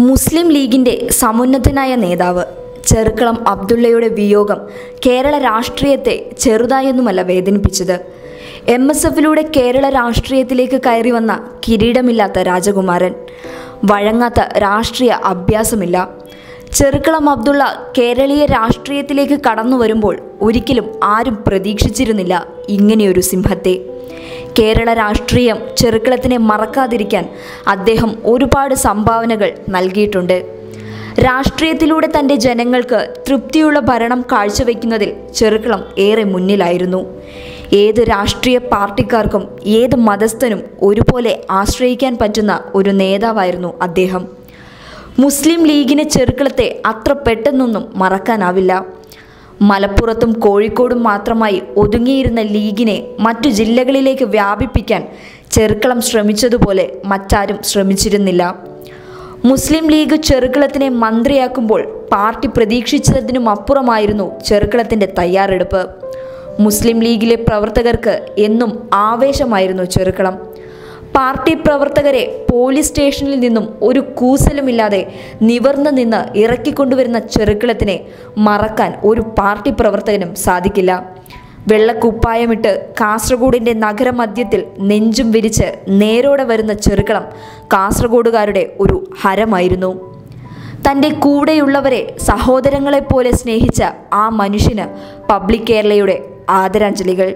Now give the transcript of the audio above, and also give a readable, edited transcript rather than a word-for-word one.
മുസ്ലിം ലീഗിൻ്റെ സമുന്നതനായ നേതാവ് ചെറുക്കളം അബ്ദുള്ളയുടെ വിയോഗം കേരള രാഷ്ട്രീയത്തെ ചെറുതായൊന്നുമല്ല വേദനിപ്പിച്ചത്. MSFിലൂടെ കേരള രാഷ്ട്രീയത്തിലേക്ക് കയറി വന്ന കിരീടമില്ലാത്ത രാജകുമാരൻ, വഴങ്ങാത്ത രാഷ്ട്രീയ അഭ്യാസമില്ല. ചെറുക്കളം അബ്ദുള്ള കേരളീയ രാഷ്ട്രീയത്തിലേക്ക് കടന്നു വരുമ്പോൾ ഒരിക്കലും ആരും പ്രതീക്ഷിച്ചിരുന്നില്ല ഇങ്ങനെയൊരു സിംഹത്തെ. കേരള രാഷ്ട്രീയം ചെറുക്കളത്തിനെ മറക്കാതിരിക്കാൻ അദ്ദേഹം ഒരുപാട് സംഭാവനകൾ നൽകിയിട്ടുണ്ട്. രാഷ്ട്രീയത്തിലൂടെ തൻ്റെ ജനങ്ങൾക്ക് തൃപ്തിയുള്ള ഭരണം കാഴ്ചവെക്കുന്നതിൽ ചെറുക്കളം ഏറെ മുന്നിലായിരുന്നു. ഏത് രാഷ്ട്രീയ പാർട്ടിക്കാർക്കും ഏത് മതസ്ഥനും ഒരുപോലെ ആശ്രയിക്കാൻ പറ്റുന്ന ഒരു നേതാവായിരുന്നു അദ്ദേഹം. മുസ്ലിം ലീഗിന് ചെറുക്കളത്തെ അത്ര പെട്ടെന്നൊന്നും മറക്കാനാവില്ല. മലപ്പുറത്തും കോഴിക്കോടും മാത്രമായി ഒതുങ്ങിയിരുന്ന ലീഗിനെ മറ്റു ജില്ലകളിലേക്ക് വ്യാപിപ്പിക്കാൻ ചെറുക്കളം ശ്രമിച്ചതുപോലെ മറ്റാരും ശ്രമിച്ചിരുന്നില്ല. മുസ്ലിം ലീഗ് ചെറുക്കളത്തിനെ മന്ത്രിയാക്കുമ്പോൾ പാർട്ടി പ്രതീക്ഷിച്ചതിനുമപ്പുറമായിരുന്നു ചെറുക്കളത്തിൻ്റെ തയ്യാറെടുപ്പ്. മുസ്ലിം ലീഗിലെ പ്രവർത്തകർക്ക് എന്നും ആവേശമായിരുന്നു ചെറുക്കളം. പാർട്ടി പ്രവർത്തകരെ പോലീസ് സ്റ്റേഷനിൽ നിന്നും ഒരു കൂസലുമില്ലാതെ നിവർന്നു നിന്ന് ഇറക്കിക്കൊണ്ടുവരുന്ന ചെറുക്കളത്തിനെ മറക്കാൻ ഒരു പാർട്ടി പ്രവർത്തകനും സാധിക്കില്ല. വെള്ളക്കുപ്പായമിട്ട് കാസർഗോഡിൻ്റെ നഗരമധ്യത്തിൽ നെഞ്ചും വിരിച്ച് നേരോടെ വരുന്ന ചെറുക്കളം കാസർഗോഡുകാരുടെ ഒരു ഹരമായിരുന്നു. തൻ്റെ കൂടെയുള്ളവരെ സഹോദരങ്ങളെപ്പോലെ സ്നേഹിച്ച ആ മനുഷ്യന് പബ്ലിക് കേരളയുടെ ആദരാഞ്ജലികൾ.